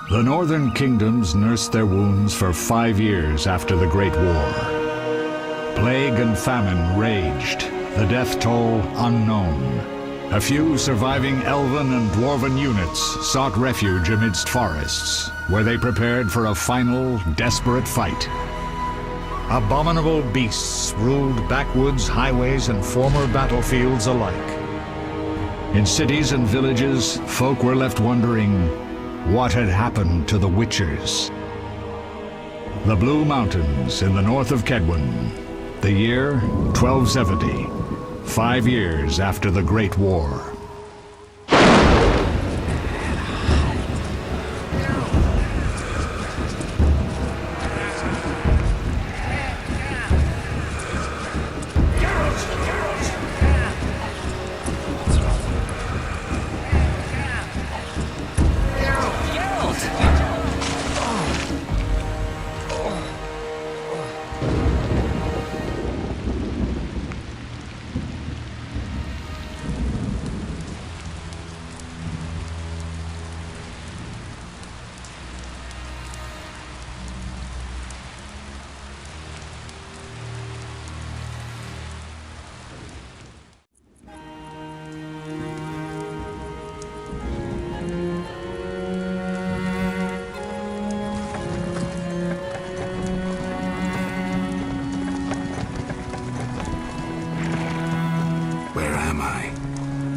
The northern kingdoms nursed their wounds for 5 years after the Great War. Plague and famine raged, the death toll unknown. A few surviving elven and dwarven units sought refuge amidst forests, where they prepared for a final, desperate fight. Abominable beasts ruled backwoods, highways, and former battlefields alike. In cities and villages, folk were left wondering what had happened to the Witchers. The Blue Mountains in the north of Kedwen, the year 1270, 5 years after the Great War.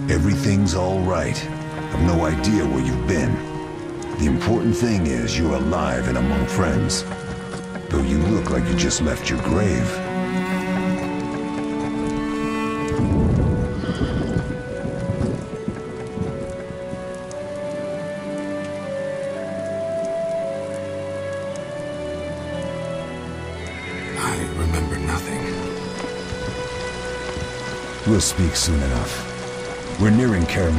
Everything's all right. I've no idea where you've been. The important thing is you're alive and among friends. Though you look like you just left your grave. I remember nothing. We'll speak soon enough. We're nearing Kaer.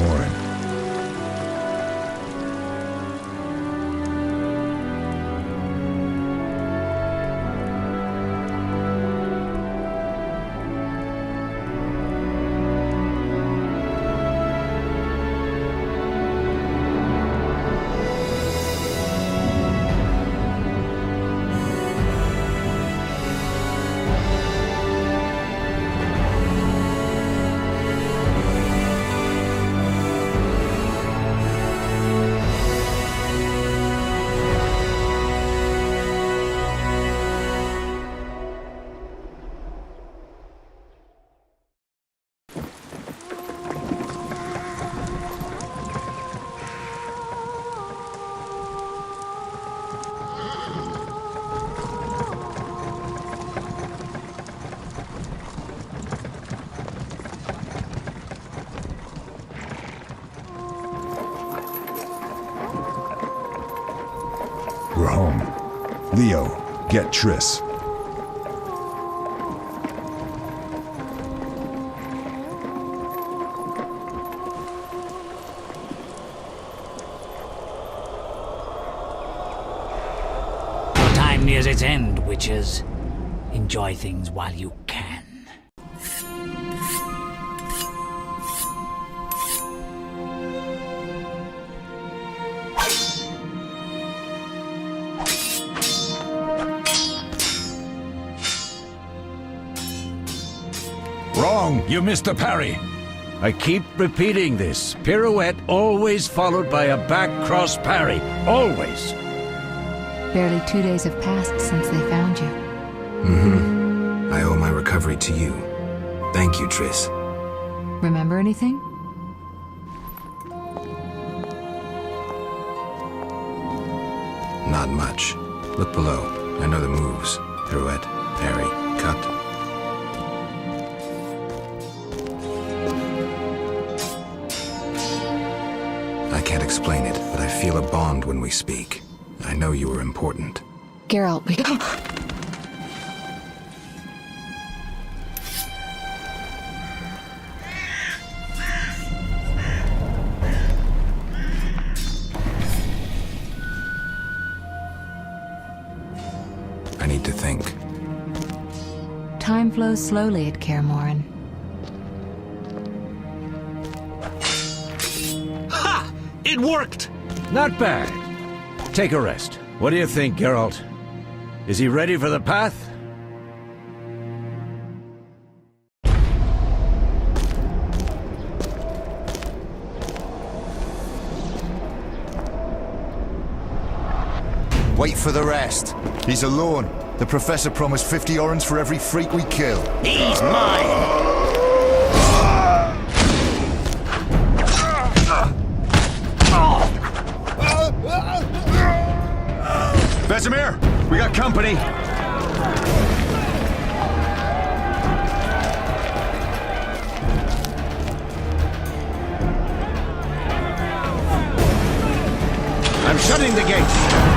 We're home. Leo, get Triss. Your time nears its end, witches. Enjoy things while you can. Wrong! You missed the parry! I keep repeating this. Pirouette always followed by a back cross parry. Always! Barely 2 days have passed since they found you. I owe my recovery to you. Thank you, Triss. Remember anything? Not much. Look below. I know the moves. Pirouette, parry, cut. I can't explain it, but I feel a bond when we speak. I know you were important. Geralt, we go. I need to think. Time flows slowly at Kaer. Ha! It worked! Not bad. Take a rest. What do you think, Geralt? Is he ready for the path? Wait for the rest. He's alone. The Professor promised 50 orens for every freak we kill. He's mine! Vesemir, we got company. I'm shutting the gate.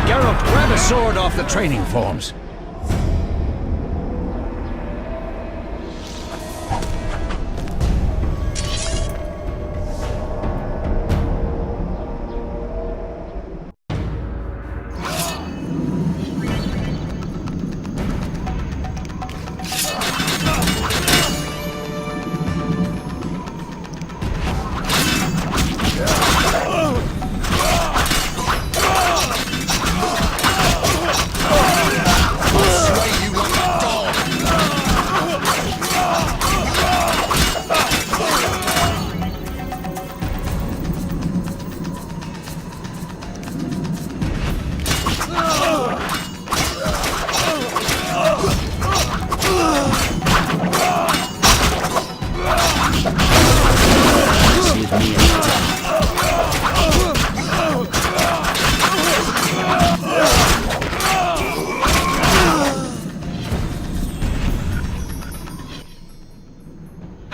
Geralt, grab a sword off the training forms.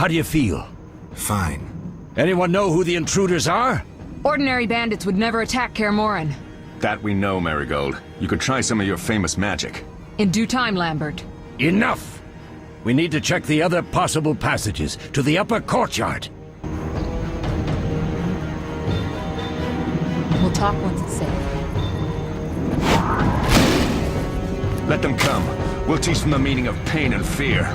How do you feel? Fine. Anyone know who the intruders are? Ordinary bandits would never attack Kaer Morhen. That we know, Marigold. You could try some of your famous magic. In due time, Lambert. Enough! We need to check the other possible passages to the upper courtyard. We'll talk once it's safe. Let them come. We'll teach them the meaning of pain and fear.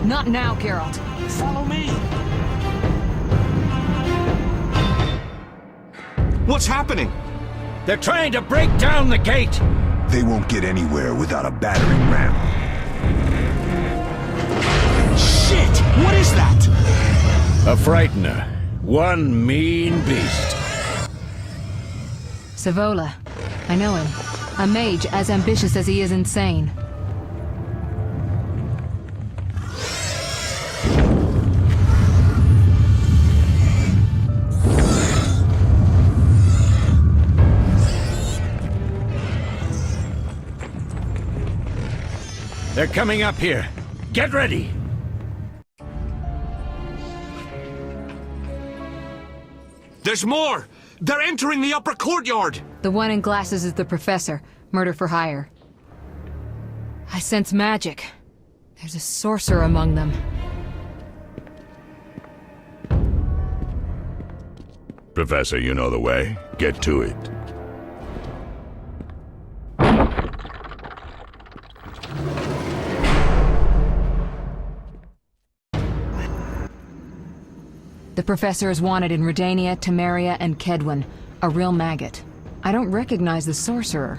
Not now, Geralt. Follow me! What's happening? They're trying to break down the gate! They won't get anywhere without a battering ram. Shit! What is that? A frightener. One mean beast. Savola. I know him. A mage as ambitious as he is insane. They're coming up here. Get ready! There's more! They're entering the upper courtyard! The one in glasses is the Professor. Murder for hire. I sense magic. There's a sorcerer among them. Professor, you know the way. Get to it. The Professor is wanted in Redania, Temeria, and Kedwen. A real maggot. I don't recognize the sorcerer.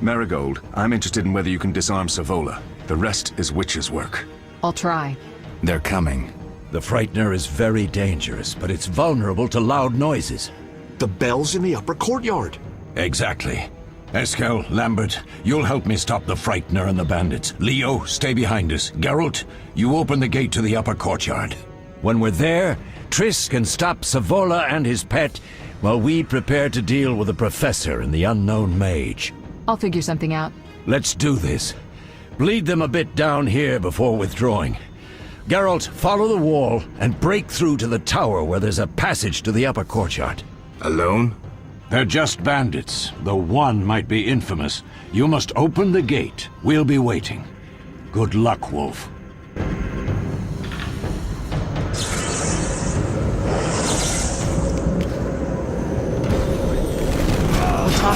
Marigold, I'm interested in whether you can disarm Savola. The rest is witch's work. I'll try. They're coming. The frightener is very dangerous, but it's vulnerable to loud noises. The bell's in the upper courtyard. Exactly. Eskel, Lambert, you'll help me stop the frightener and the bandits. Leo, stay behind us. Geralt, you open the gate to the upper courtyard. When we're there, Triss can stop Savola and his pet, while we prepare to deal with the Professor and the unknown mage. I'll figure something out. Let's do this. Bleed them a bit down here before withdrawing. Geralt, follow the wall and break through to the tower where there's a passage to the upper courtyard. Alone? They're just bandits, though one might be infamous. You must open the gate. We'll be waiting. Good luck, Wolf. We'll talk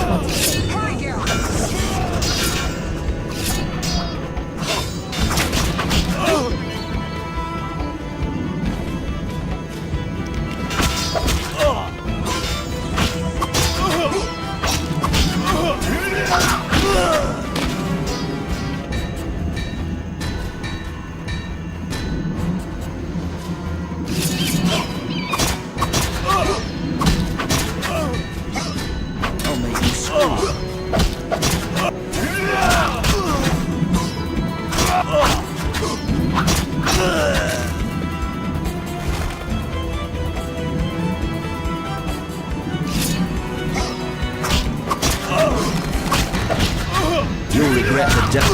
You'll regret the death.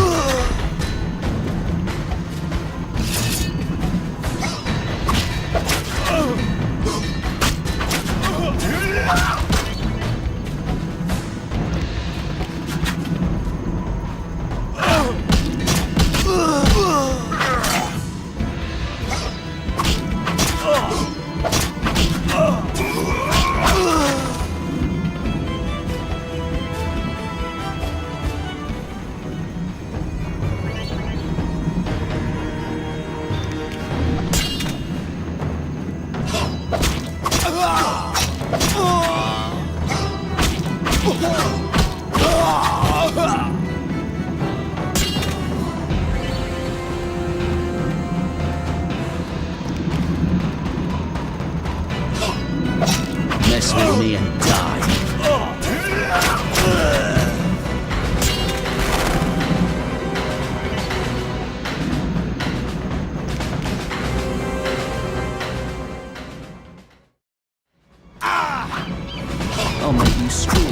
Mess with me and die. I'll make you screw.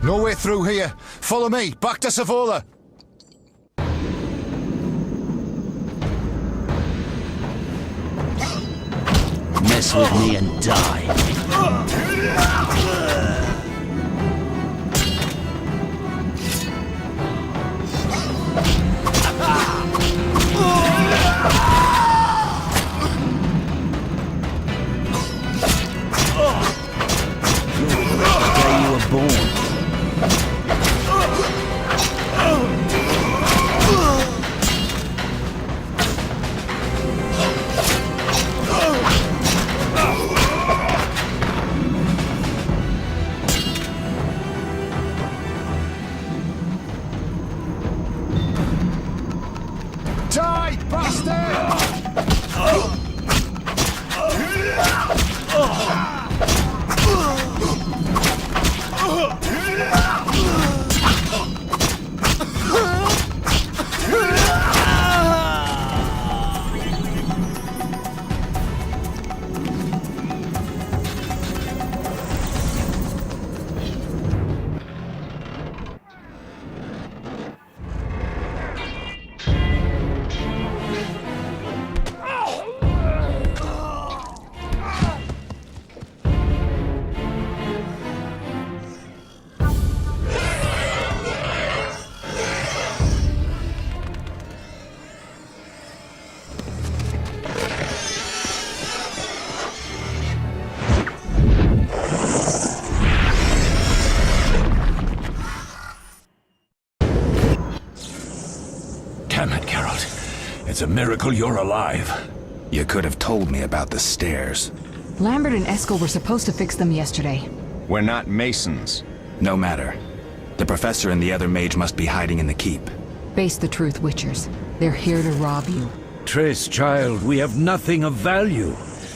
No way through here. Follow me, back to Savola. Mess with me and die. You'll regret the day you were born. Die, bastard! Damn it, Geralt. It's a miracle you're alive. You could have told me about the stairs. Lambert and Eskel were supposed to fix them yesterday. We're not masons. No matter. The professor and the other mage must be hiding in the keep. Face the truth, Witchers. They're here to rob you. Triss, child, we have nothing of value.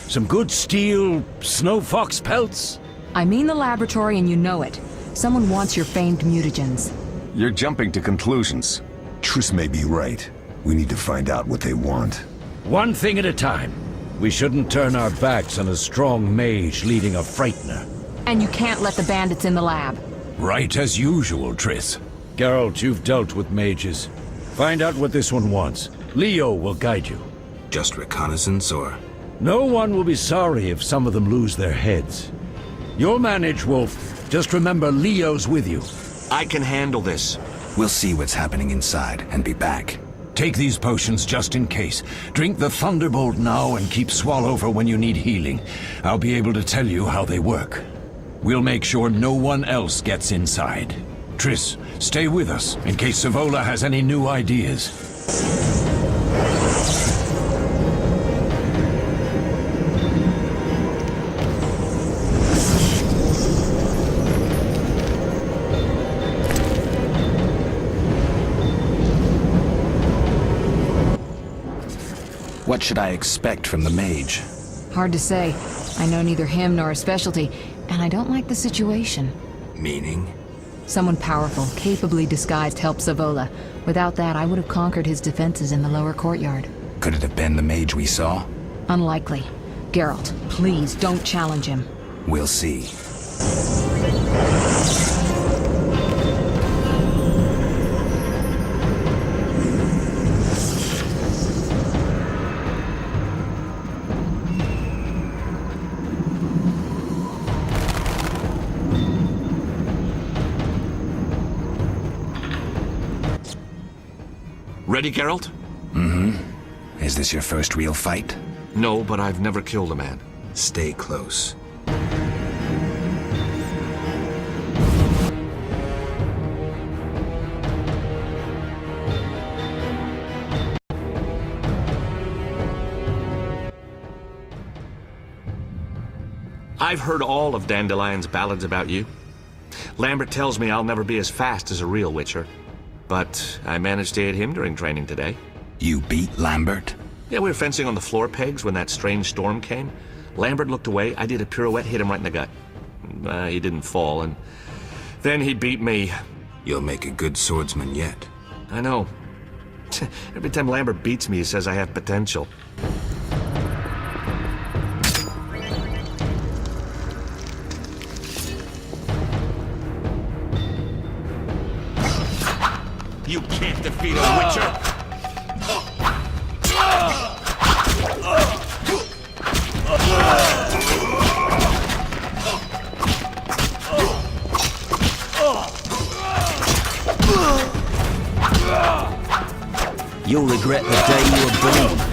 Some good steel, snow fox pelts. I mean the laboratory and you know it. Someone wants your famed mutagens. You're jumping to conclusions. Triss may be right. We need to find out what they want. One thing at a time. We shouldn't turn our backs on a strong mage leading a frightener. And you can't let the bandits in the lab. Right as usual, Triss. Geralt, you've dealt with mages. Find out what this one wants. Leo will guide you. Just reconnaissance, or...? No one will be sorry if some of them lose their heads. You'll manage, Wolf. Just remember Leo's with you. I can handle this. We'll see what's happening inside and be back. Take these potions just in case. Drink the Thunderbolt now and keep Swallow for when you need healing. I'll be able to tell you how they work. We'll make sure no one else gets inside. Triss, stay with us, in case Savola has any new ideas. What should I expect from the mage? Hard to say. I know neither him nor his specialty, and I don't like the situation. Meaning? Someone powerful, capably disguised helped Savola. Without that, I would have conquered his defenses in the lower courtyard. Could it have been the mage we saw? Unlikely. Geralt, please don't challenge him. We'll see. Ready, Geralt? Is this your first real fight? No, but I've never killed a man. Stay close. I've heard all of Dandelion's ballads about you. Lambert tells me I'll never be as fast as a real Witcher. But I managed to hit him during training today. You beat Lambert? Yeah, we were fencing on the floor pegs when that strange storm came. Lambert looked away, I did a pirouette, hit him right in the gut. He didn't fall, and then he beat me. You'll make a good swordsman yet. I know. Every time Lambert beats me, he says I have potential. You can't defeat a Witcher! You'll regret the day you were born.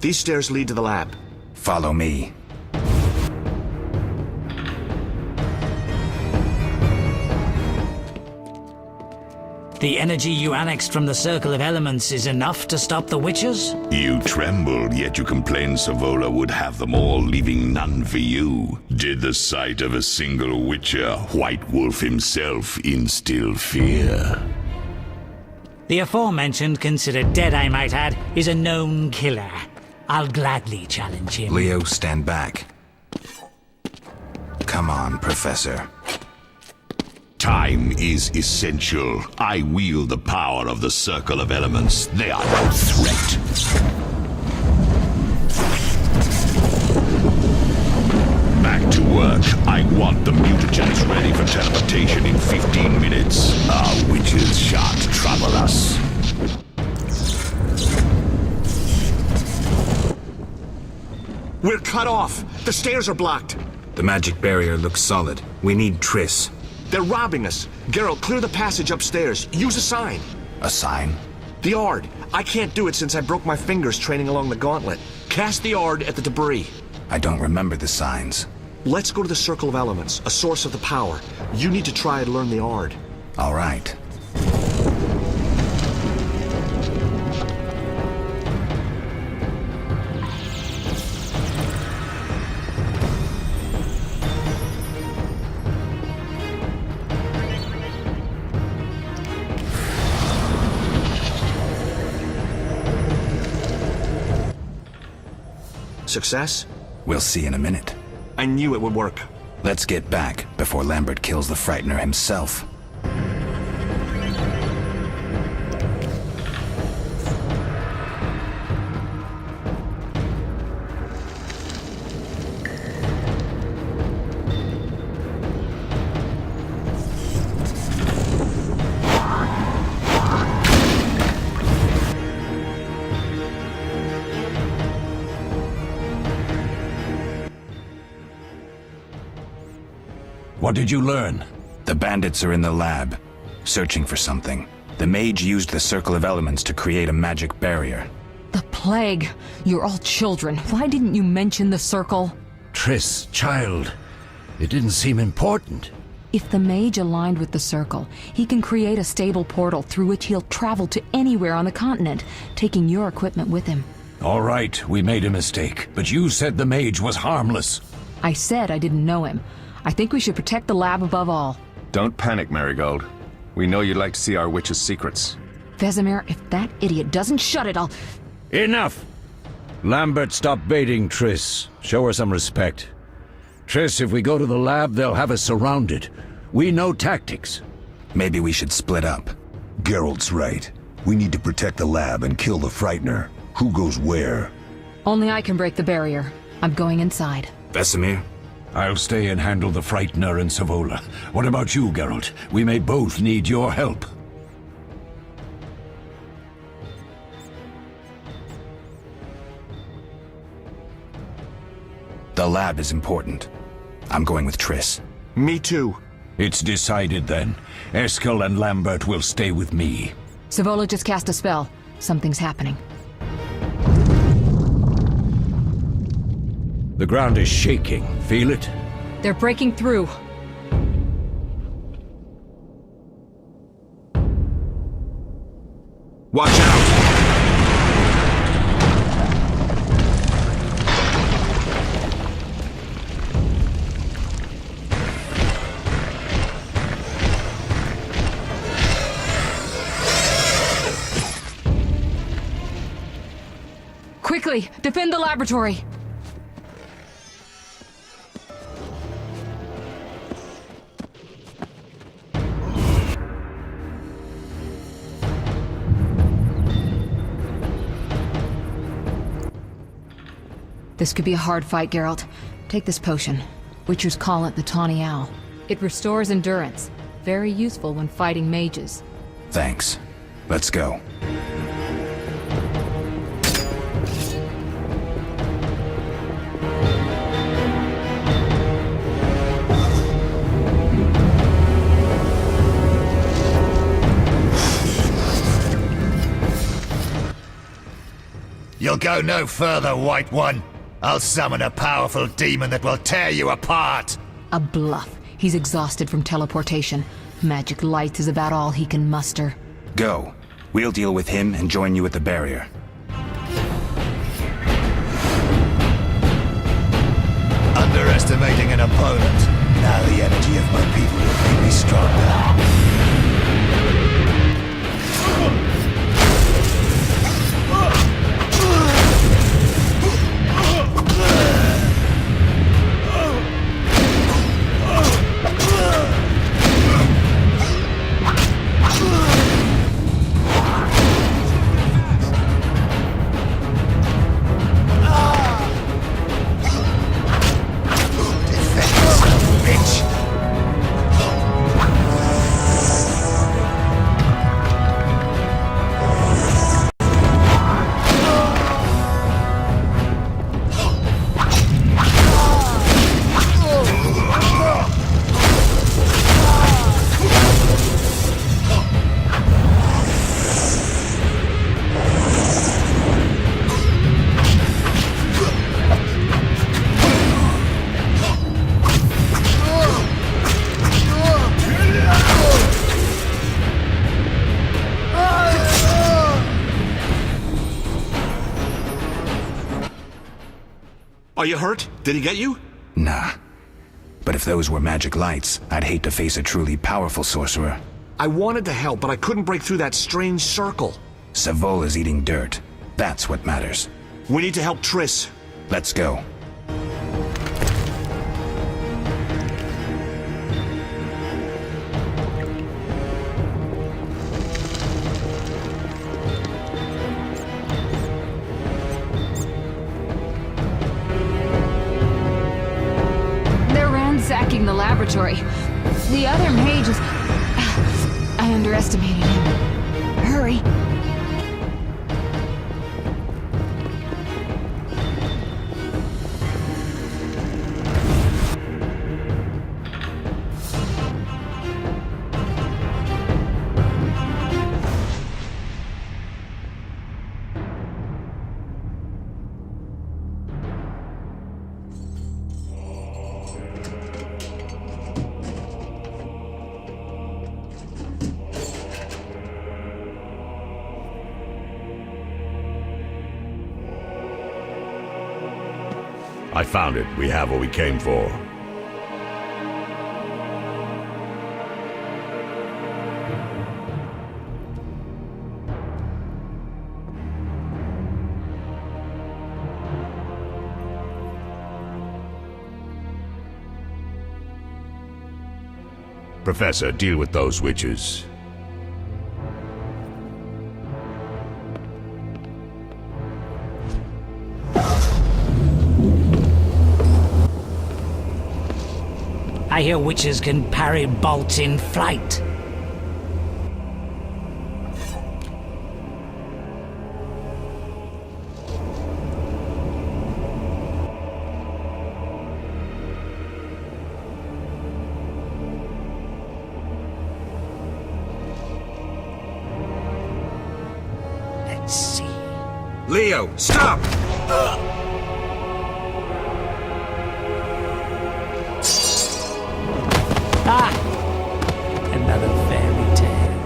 These stairs lead to the lab. Follow me. The energy you annexed from the Circle of Elements is enough to stop the Witchers? You trembled, yet you complained Savola would have them all, leaving none for you. Did the sight of a single Witcher, White Wolf himself, instill fear? The aforementioned, considered dead I might add, is a known killer. I'll gladly challenge him. Leo, stand back. Come on, Professor. Time is essential. I wield the power of the Circle of Elements. They are no threat. Back to work. I want the mutagens ready for teleportation in 15 minutes. Our witches shan't trouble us. We're cut off! The stairs are blocked! The magic barrier looks solid. We need Triss. They're robbing us! Geralt, clear the passage upstairs. Use a sign. A sign? The Ard. I can't do it since I broke my fingers training along the gauntlet. Cast the Ard at the debris. I don't remember the signs. Let's go to the Circle of Elements, a source of the power. You need to try and learn the Ard. All right. Success? We'll see in a minute. I knew it would work. Let's get back before Lambert kills the Frightener himself. What did you learn? The bandits are in the lab, searching for something. The mage used the circle of elements to create a magic barrier. The plague! You're all children. Why didn't you mention the circle? Triss, child, it didn't seem important. If the mage aligned with the circle, he can create a stable portal through which he'll travel to anywhere on the continent, taking your equipment with him. All right, we made a mistake, but you said the mage was harmless. I said I didn't know him. I think we should protect the lab above all. Don't panic, Marigold. We know you'd like to see our witch's secrets. Vesemir, if that idiot doesn't shut it, I'll... Enough! Lambert, stop baiting Triss. Show her some respect. Triss, if we go to the lab, they'll have us surrounded. We know tactics. Maybe we should split up. Geralt's right. We need to protect the lab and kill the Frightener. Who goes where? Only I can break the barrier. I'm going inside. Vesemir? I'll stay and handle the Frightener and Savola. What about you, Geralt? We may both need your help. The lab is important. I'm going with Triss. Me too. It's decided then. Eskel and Lambert will stay with me. Savola just cast a spell. Something's happening. The ground is shaking. Feel it? They're breaking through. Watch out! Quickly, defend the laboratory! This could be a hard fight, Geralt. Take this potion. Witchers call it the Tawny Owl. It restores endurance. Very useful when fighting mages. Thanks. Let's go. You'll go no further, White One. I'll summon a powerful demon that will tear you apart. A bluff. He's exhausted from teleportation. Magic light is about all he can muster. Go. We'll deal with him and join you at the barrier. Underestimating an opponent. Now the energy of my people will make me stronger. Are you hurt? Did he get you? Nah. But if those were magic lights, I'd hate to face a truly powerful sorcerer. I wanted to help, but I couldn't break through that strange circle. Savola's eating dirt. That's what matters. We need to help Triss. Let's go. Sacking the laboratory. The other mage is... I underestimated him. Hurry. I found it. We have what we came for. Professor, deal with those witches. I hear witches can parry bolts in flight. Let's see. Leo, stop! Ah! Another fairy tale.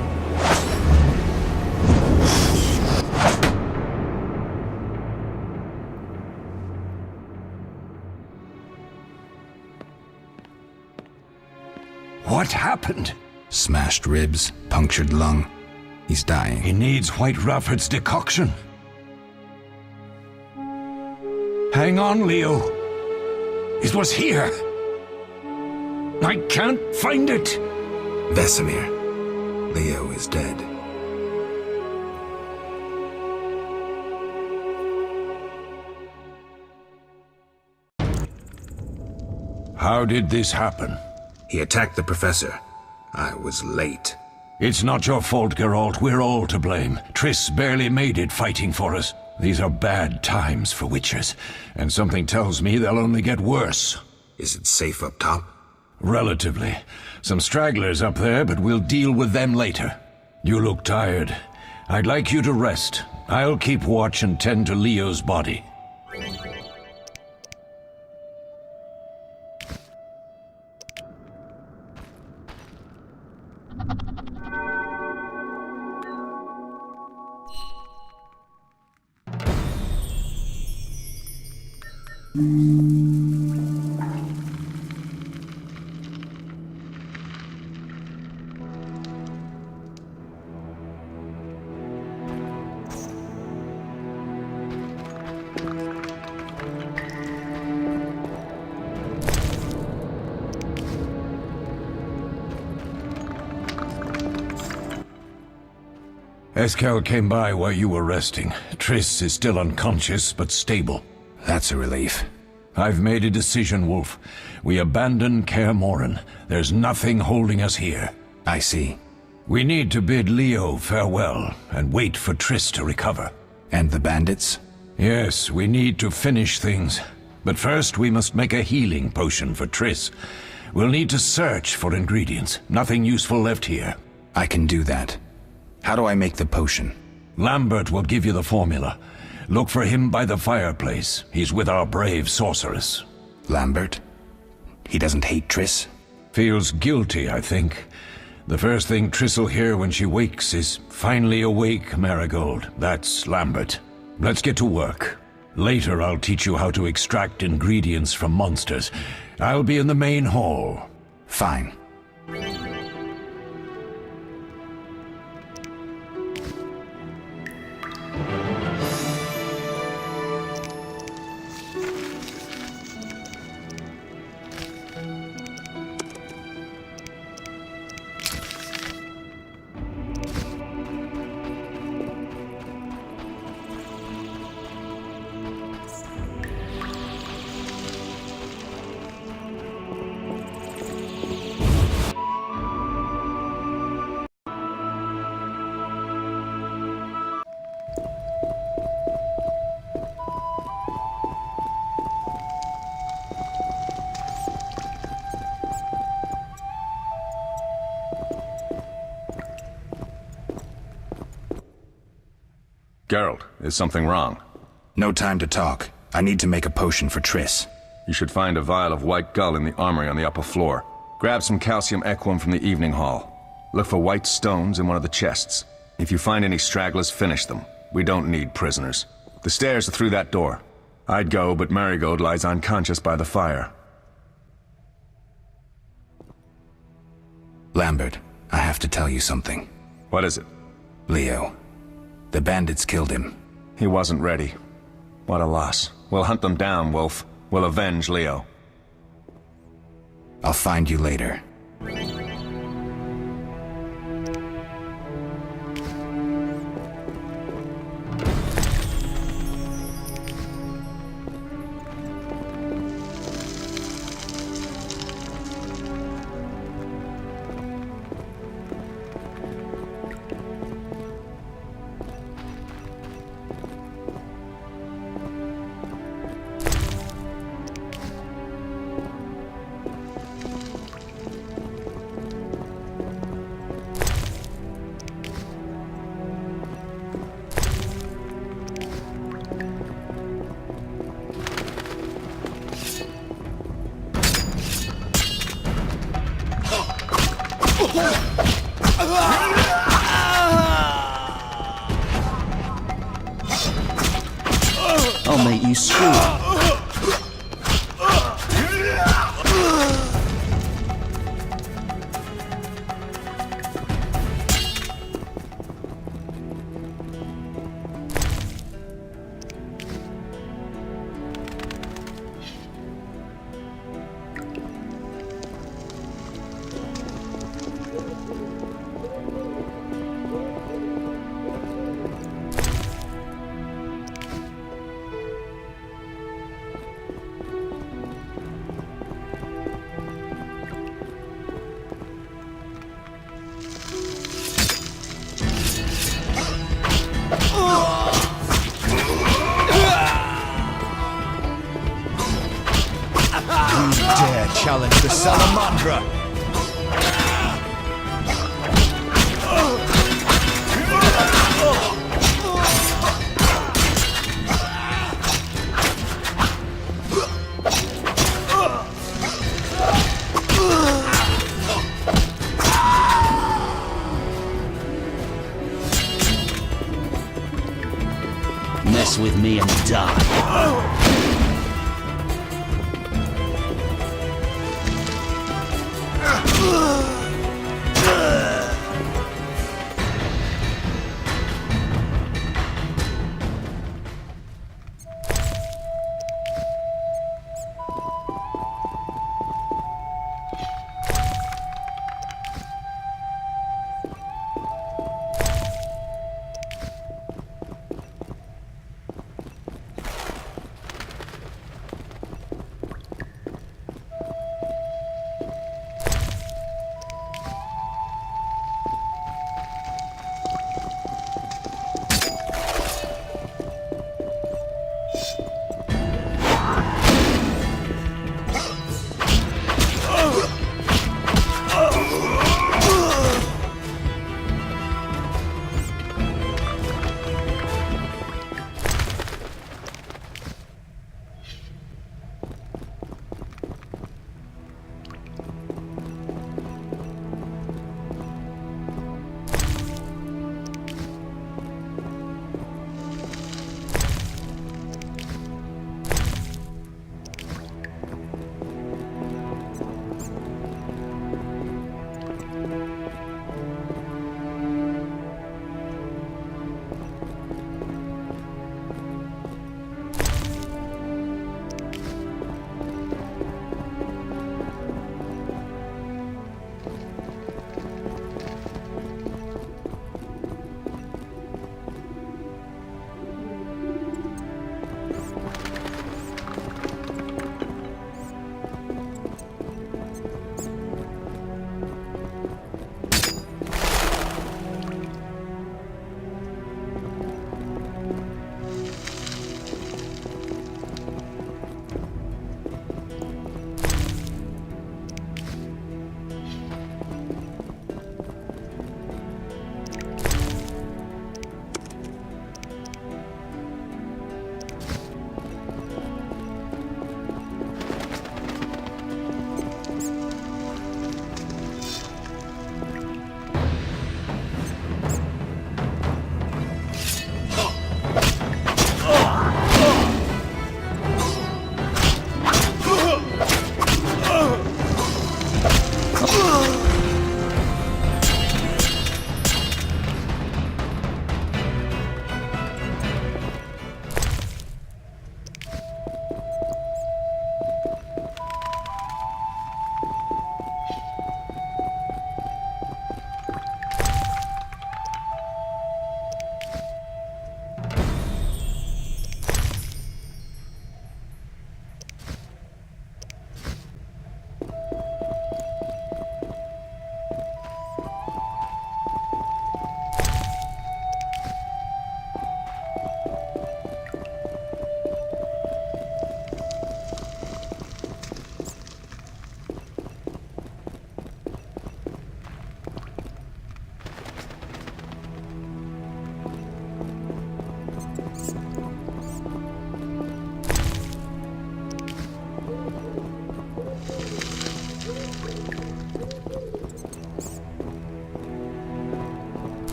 What happened? Smashed ribs, punctured lung. He's dying. He needs White Rafford's decoction. Hang on, Leo. It was here. I can't find it. Vesemir. Leo is dead. How did this happen? He attacked the professor. I was late. It's not your fault, Geralt. We're all to blame. Triss barely made it fighting for us. These are bad times for witchers, and something tells me they'll only get worse. Is it safe up top? Relatively. Some stragglers up there, but we'll deal with them later. You look tired. I'd like you to rest. I'll keep watch and tend to Leo's body. Eskel came by while you were resting. Triss is still unconscious, but stable. That's a relief. I've made a decision, Wolf. We abandon Kaer Morhen. There's nothing holding us here. I see. We need to bid Leo farewell and wait for Triss to recover. And the bandits? Yes, we need to finish things. But first we must make a healing potion for Triss. We'll need to search for ingredients. Nothing useful left here. I can do that. How do I make the potion? Lambert will give you the formula. Look for him by the fireplace. He's with our brave sorceress. Lambert? He doesn't hate Triss? Feels guilty, I think. The first thing Triss will hear when she wakes is, "Finally awake, Marigold." That's Lambert. Let's get to work. Later I'll teach you how to extract ingredients from monsters. I'll be in the main hall. Fine. Geralt, is something wrong? No time to talk. I need to make a potion for Triss. You should find a vial of white gull in the armory on the upper floor. Grab some calcium equum from the evening hall. Look for white stones in one of the chests. If you find any stragglers, finish them. We don't need prisoners. The stairs are through that door. I'd go, but Marigold lies unconscious by the fire. Lambert, I have to tell you something. What is it? Leo. The bandits killed him. He wasn't ready. What a loss. We'll hunt them down, Wolf. We'll avenge Leo. I'll find you later. I'll make you scream. Dare challenge the Salamandra! Mess with me and die.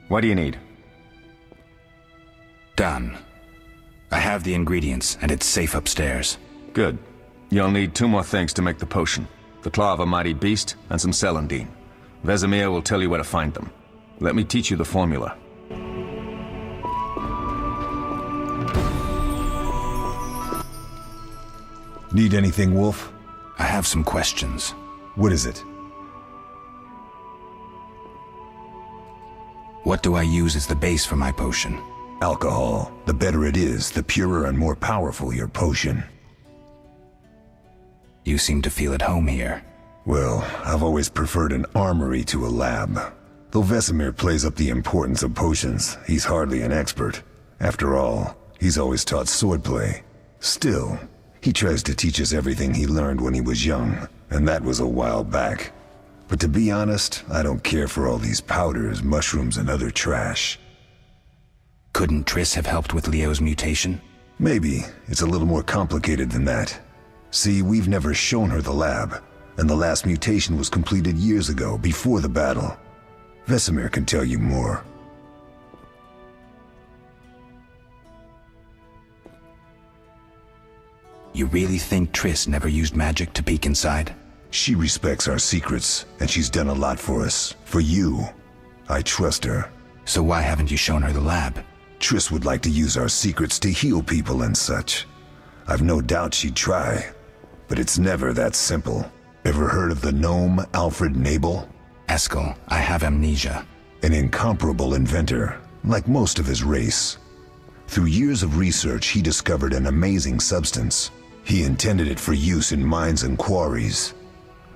What do you need? Done. I have the ingredients, and it's safe upstairs. Good. You'll need 2 more things to make the potion. The claw of a mighty beast, and some celandine. Vesemir will tell you where to find them. Let me teach you the formula. Need anything, Wolf? I have some questions. What is it? What do I use as the base for my potion? Alcohol. The better it is, the purer and more powerful your potion. You seem to feel at home here. Well, I've always preferred an armory to a lab. Though Vesemir plays up the importance of potions, he's hardly an expert. After all, he's always taught swordplay. Still, he tries to teach us everything he learned when he was young, and that was a while back. But to be honest, I don't care for all these powders, mushrooms, and other trash. Couldn't Triss have helped with Leo's mutation? Maybe. It's a little more complicated than that. See, we've never shown her the lab, and the last mutation was completed years ago, before the battle. Vesemir can tell you more. You really think Triss never used magic to peek inside? She respects our secrets, and she's done a lot for us. For you. I trust her. So why haven't you shown her the lab? Triss would like to use our secrets to heal people and such. I've no doubt she'd try, but it's never that simple. Ever heard of the gnome Alfred Nabel? Eskel, I have amnesia. An incomparable inventor, like most of his race. Through years of research, he discovered an amazing substance. He intended it for use in mines and quarries.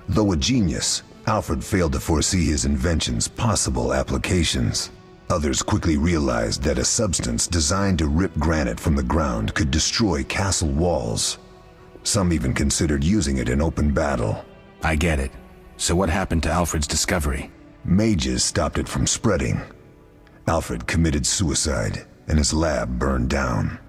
Though a genius, Alfred failed to foresee his invention's possible applications. Others quickly realized that a substance designed to rip granite from the ground could destroy castle walls. Some even considered using it in open battle. I get it. So what happened to Alfred's discovery? Mages stopped it from spreading. Alfred committed suicide, and his lab burned down.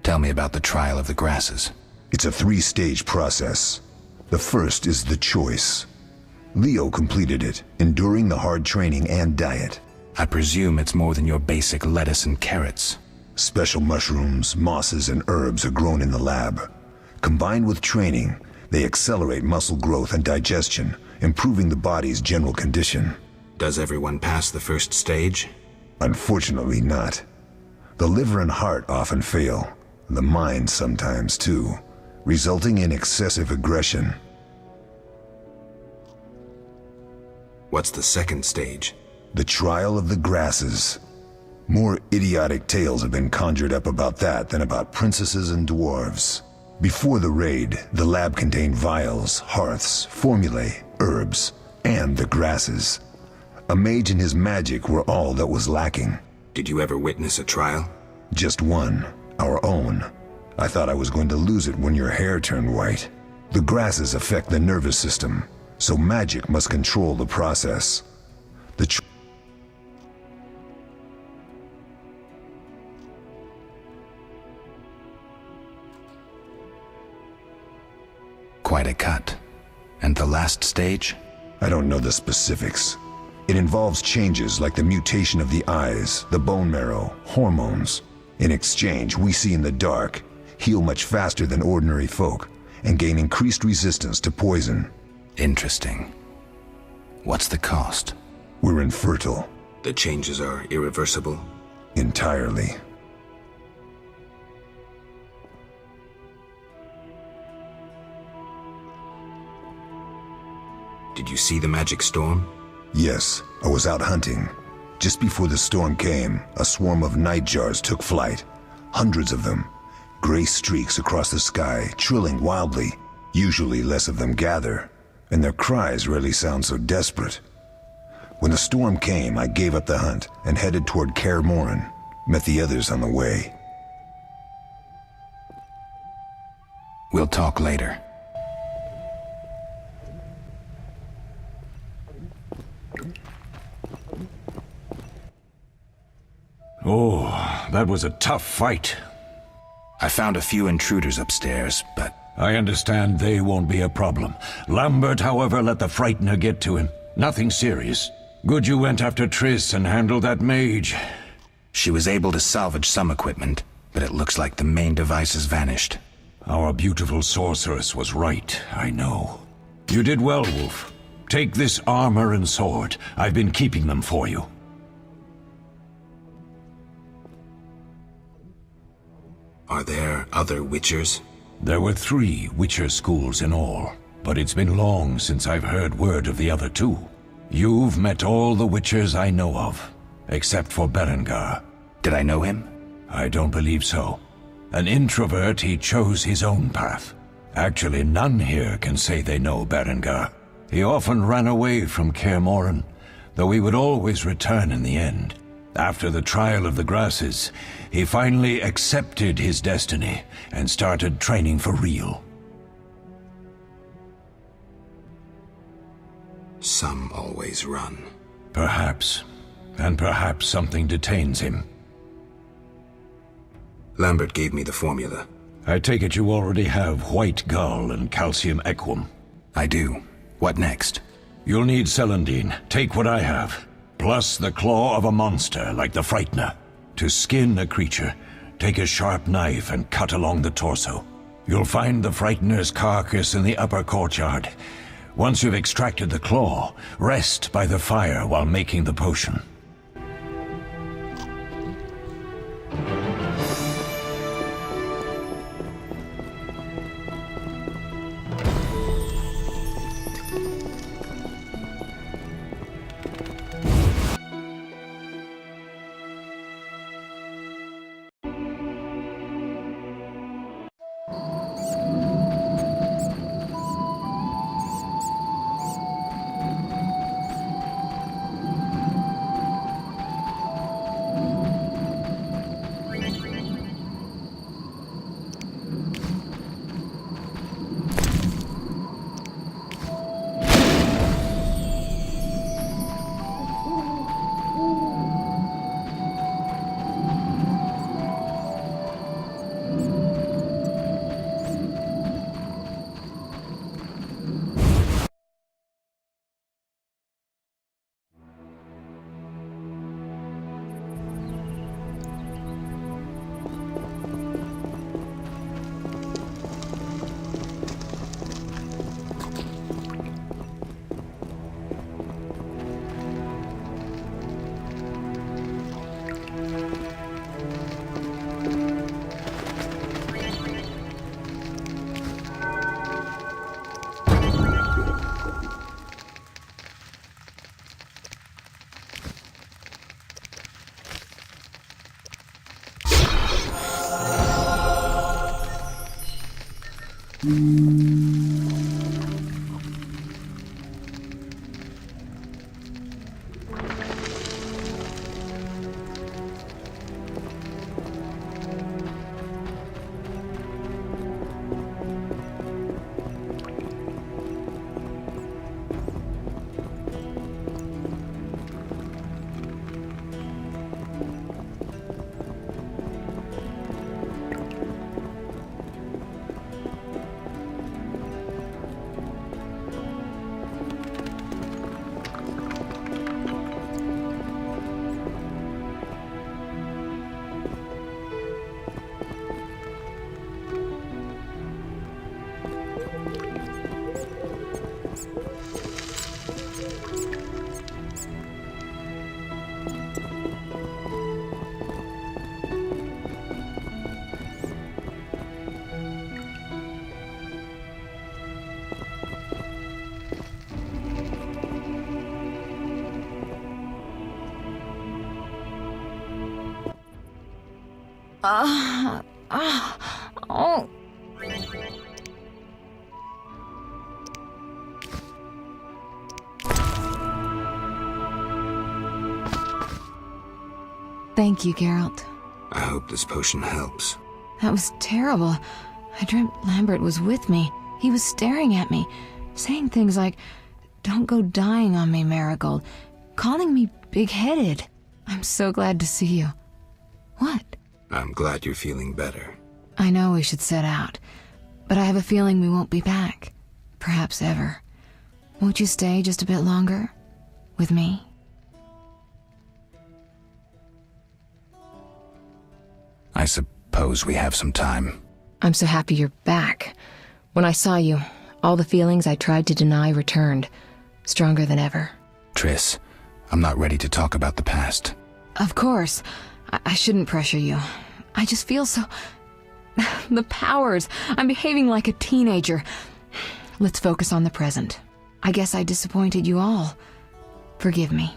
Tell me about the trial of the grasses. It's a 3-stage process. The first is the choice. Leo completed it, enduring the hard training and diet. I presume it's more than your basic lettuce and carrots. Special mushrooms, mosses, and herbs are grown in the lab. Combined with training, they accelerate muscle growth and digestion, improving the body's general condition. Does everyone pass the first stage? Unfortunately not. The liver and heart often fail. The mind sometimes too, resulting in excessive aggression. What's the second stage? The trial of the grasses. More idiotic tales have been conjured up about that than about princesses and dwarves. Before the raid, the lab contained vials, hearths, formulae, herbs, and the grasses. A mage and his magic were all that was lacking. Did you ever witness a trial? Just one. Our own. I thought I was going to lose it when your hair turned white. The grasses affect the nervous system, so magic must control the process. Quite a cut. And the last stage? I don't know the specifics. It involves changes like the mutation of the eyes, the bone marrow, hormones. In exchange, we see in the dark, heal much faster than ordinary folk, and gain increased resistance to poison. Interesting. What's the cost? We're infertile. The changes are irreversible? Entirely. Did you see the magic storm? Yes, I was out hunting. Just before the storm came, a swarm of nightjars took flight. Hundreds of them. Gray streaks across the sky, trilling wildly. Usually less of them gather, and their cries rarely sound so desperate. When the storm came, I gave up the hunt and headed toward Kaer Morhen. Met the others on the way. We'll talk later. Oh, that was a tough fight. I found a few intruders upstairs, but... I understand they won't be a problem. Lambert, however, let the Frightener get to him. Nothing serious. Good you went after Triss and handled that mage. She was able to salvage some equipment, but it looks like the main device has vanished. Our beautiful sorceress was right, I know. You did well, Wolf. Take this armor and sword. I've been keeping them for you. Are there other Witchers? There were 3 Witcher schools in all, but it's been long since I've heard word of the other 2. You've met all the Witchers I know of, except for Berengar. Did I know him? I don't believe so. An introvert, he chose his own path. Actually, none here can say they know Berengar. He often ran away from Kaer Morhen, though he would always return in the end. After the trial of the grasses, he finally accepted his destiny and started training for real. Some always run. Perhaps. And perhaps something detains him. Lambert gave me the formula. I take it you already have White Gull and Calcium Equum. I do. What next? You'll need Celandine. Take what I have. Plus the claw of a monster, like the Frightener. To skin a creature, take a sharp knife and cut along the torso. You'll find the Frightener's carcass in the upper courtyard. Once you've extracted the claw, rest by the fire while making the potion. Oh. Thank you, Geralt. I hope this potion helps. That was terrible. I dreamt Lambert was with me. He was staring at me, saying things like, "Don't go dying on me, Marigold," calling me big-headed. I'm so glad to see you. What? I'm glad you're feeling better. I know we should set out, but I have a feeling we won't be back. Perhaps ever. Won't you stay just a bit longer? With me? I suppose we have some time. I'm so happy you're back. When I saw you, all the feelings I tried to deny returned, stronger than ever. Triss, I'm not ready to talk about the past. Of course. I shouldn't pressure you. I just feel so... The powers. I'm behaving like a teenager. Let's focus on the present. I guess I disappointed you all. Forgive me.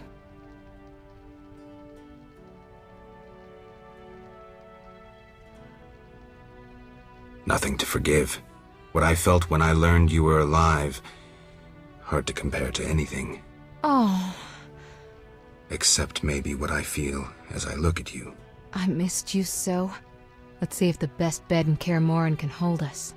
Nothing to forgive. What I felt when I learned you were alive, hard to compare to anything. Oh. Except maybe what I feel as I look at you. I missed you so. Let's see if the best bed in Kaer Morhen can hold us.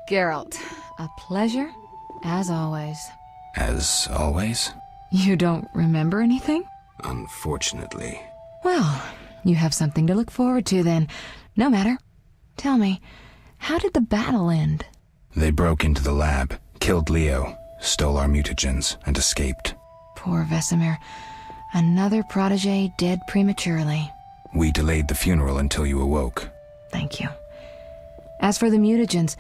Geralt, a pleasure, as always. As always? You don't remember anything? Unfortunately. Well, you have something to look forward to then. No matter. Tell me, how did the battle end? They broke into the lab, killed Leo, stole our mutagens, and escaped. Poor Vesemir. Another protege dead prematurely. We delayed the funeral until you awoke. Thank you. As for the mutagens,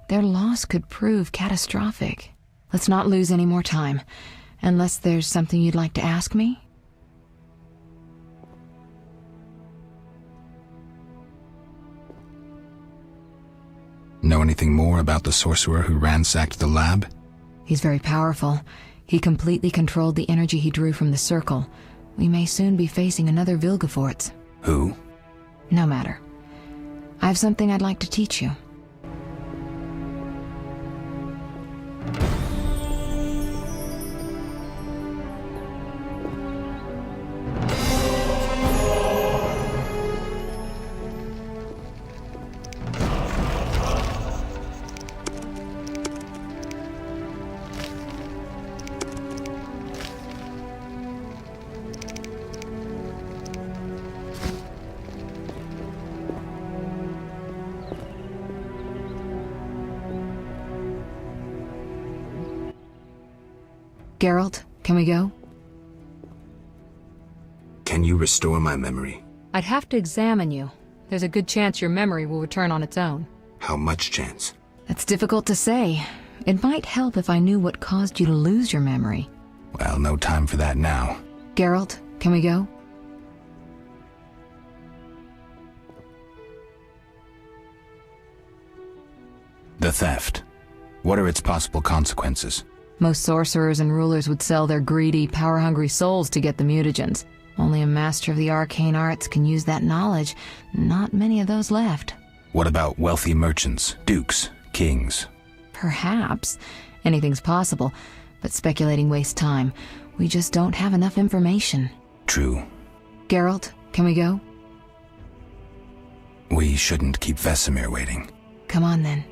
their loss could prove catastrophic. Let's not lose any more time. Unless there's something you'd like to ask me? Know anything more about the sorcerer who ransacked the lab? He's very powerful. He completely controlled the energy he drew from the circle. We may soon be facing another Vilgefortz. Who? No matter. I have something I'd like to teach you. Geralt, can we go? Can you restore my memory? I'd have to examine you. There's a good chance your memory will return on its own. How much chance? That's difficult to say. It might help if I knew what caused you to lose your memory. Well, no time for that now. Geralt, can we go? The theft. What are its possible consequences? Most sorcerers and rulers would sell their greedy, power-hungry souls to get the mutagens. Only a master of the arcane arts can use that knowledge. Not many of those left. What about wealthy merchants, dukes, kings? Perhaps. Anything's possible, but speculating wastes time. We just don't have enough information. True. Geralt, can we go? We shouldn't keep Vesemir waiting. Come on then.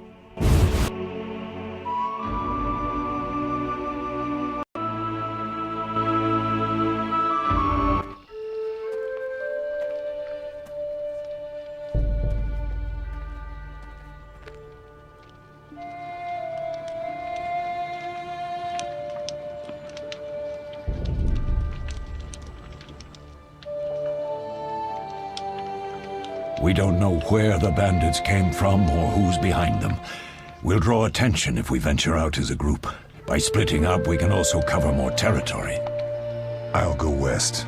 We don't know where the bandits came from or who's behind them. We'll draw attention if we venture out as a group. By splitting up, we can also cover more territory. I'll go west.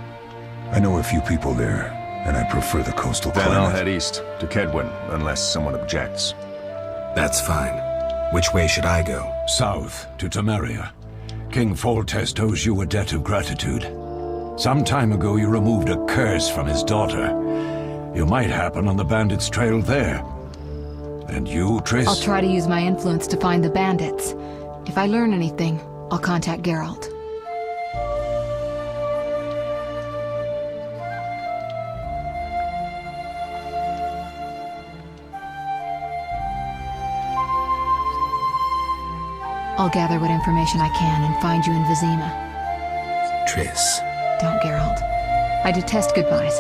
I know a few people there, and I prefer the coastal Then climate. I'll head east, to Kedwin, unless someone objects. That's fine. Which way should I go? South, to Temeria. King Foltest owes you a debt of gratitude. Some time ago you removed a curse from his daughter. You might happen on the bandits' trail there. And you, Triss? I'll try to use my influence to find the bandits. If I learn anything, I'll contact Geralt. I'll gather what information I can and find you in Vizima. Triss. Don't, Geralt. I detest goodbyes.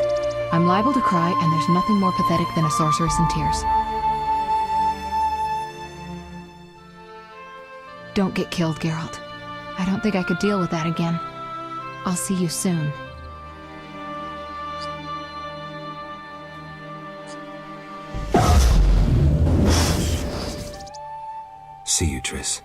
I'm liable to cry, and there's nothing more pathetic than a sorceress in tears. Don't get killed, Geralt. I don't think I could deal with that again. I'll see you soon. See you, Triss.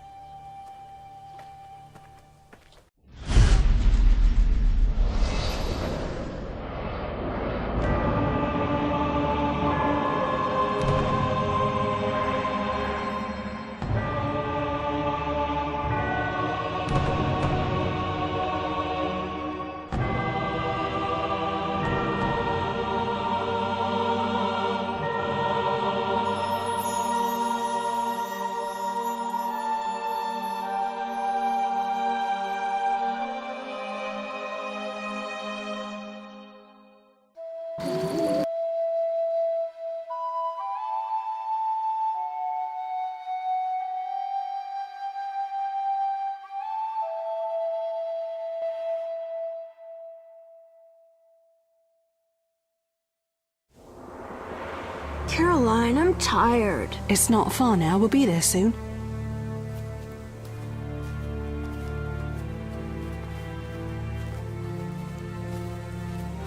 Caroline, I'm tired. It's not far now. We'll be there soon.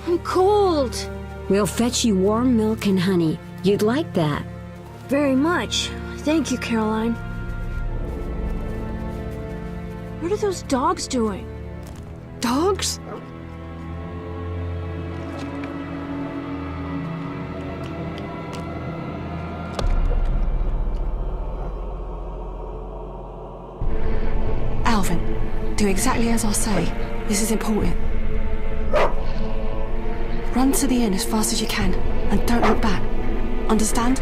I'm cold. We'll fetch you warm milk and honey. You'd like that. Very much. Thank you, Caroline. What are those dogs doing? Dogs? Alvin, do exactly as I say. This is important. Run to the inn as fast as you can, and don't look back. Understand?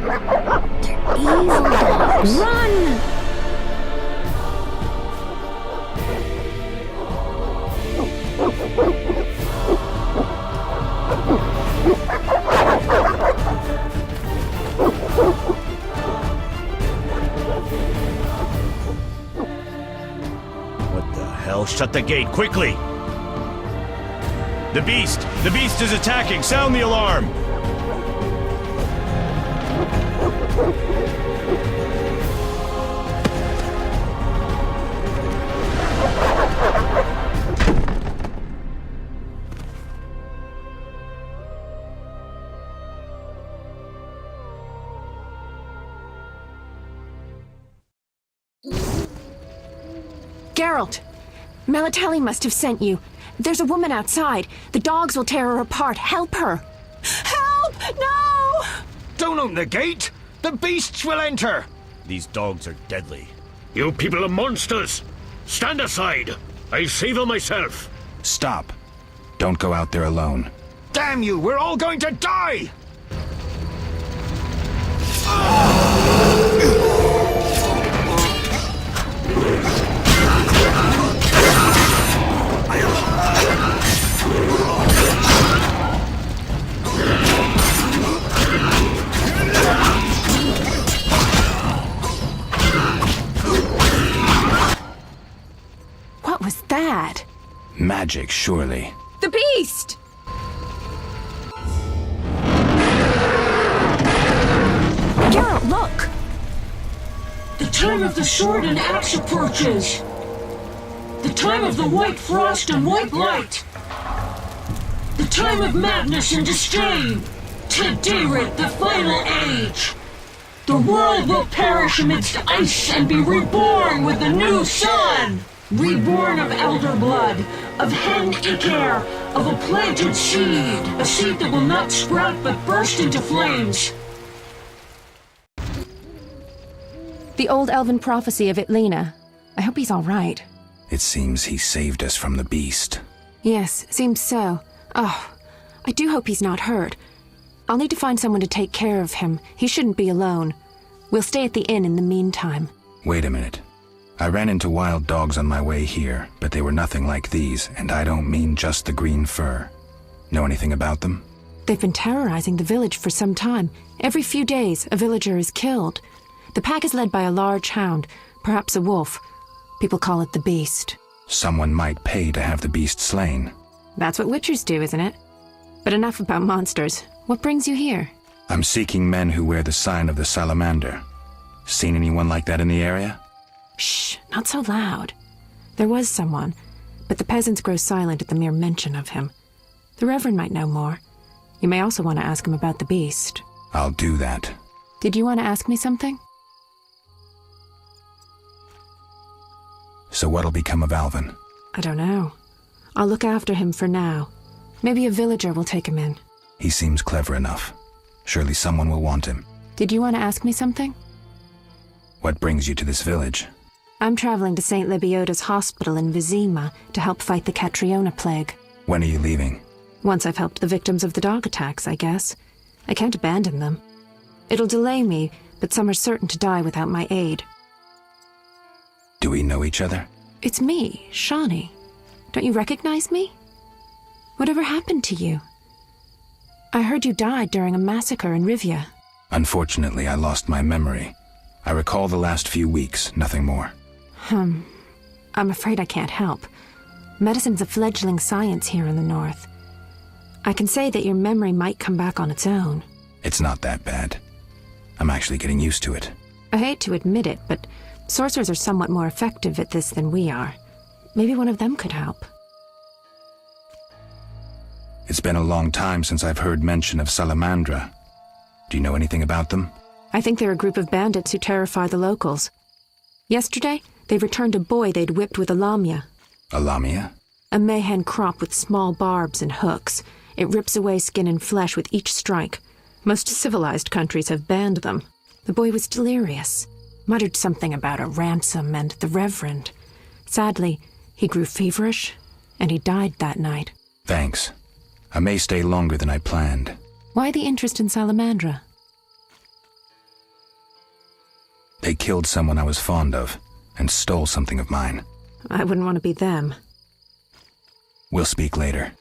They're evil dogs. Run! What the hell? Shut the gate, quickly! The beast! The beast is attacking! Sound the alarm! Geralt! Melitele must have sent you. There's a woman outside. The dogs will tear her apart. Help her! Help! No! Don't open the gate! The beasts will enter! These dogs are deadly. You people are monsters! Stand aside! I'll save her myself! Stop. Don't go out there alone. Damn you! We're all going to die! What was that? Magic, surely. The beast! Geralt, look! The time of the sword and axe approaches. The time of the white frost and white light. The time of madness and disdain. Tedirat, the final age. The world will perish amidst ice and be reborn with the new sun. Reborn of elder blood, of hen Kaer, of a planted seed. A seed that will not sprout but burst into flames. The old elven prophecy of Itlena. I hope he's all right. It seems he saved us from the beast. Yes, seems so. Oh, I do hope he's not hurt. I'll need to find someone to take care of him. He shouldn't be alone. We'll stay at the inn in the meantime. Wait a minute. I ran into wild dogs on my way here, but they were nothing like these, and I don't mean just the green fur. Know anything about them? They've been terrorizing the village for some time. Every few days, a villager is killed. The pack is led by a large hound, Perhaps a wolf. People call it the beast. Someone might pay to have the beast slain. That's what witchers do, isn't it? But enough about monsters. What brings you here? I'm seeking men who wear the sign of the salamander. Seen anyone like that in the area? Shh, not so loud. There was someone, but the peasants grow silent at the mere mention of him. The Reverend might know more. You may also want to ask him about the beast. I'll do that. Did you want to ask me something? So what'll become of Alvin? I don't know. I'll look after him for now. Maybe a villager will take him in. He seems clever enough. Surely someone will want him. Did you want to ask me something? What brings you to this village? I'm traveling to St. Lebioda's hospital in Vizima to help fight the Catriona plague. When are you leaving? Once I've helped the victims of the dog attacks, I guess. I can't abandon them. It'll delay me, but some are certain to die without my aid. Do we know each other? It's me, Shawnee. Don't you recognize me? Whatever happened to you? I heard you died during a massacre in Rivia. Unfortunately, I lost my memory. I recall the last few weeks, nothing more. I'm afraid I can't help. Medicine's a fledgling science here in the north. I can say that your memory might come back on its own. It's not that bad. I'm actually getting used to it. I hate to admit it, but sorcerers are somewhat more effective at this than we are. Maybe one of them could help. It's been a long time since I've heard mention of Salamandra. Do you know anything about them? I think they're a group of bandits who terrify the locals. Yesterday, they returned a boy they'd whipped with a lamia. A lamia? A Morhen crop with small barbs and hooks. It rips away skin and flesh with each strike. Most civilized countries have banned them. The boy was delirious. Muttered something about a ransom and the Reverend. Sadly, he grew feverish, and he died that night. Thanks. I may stay longer than I planned. Why the interest in Salamandra? They killed someone I was fond of, and stole something of mine. I wouldn't want to be them. We'll speak later.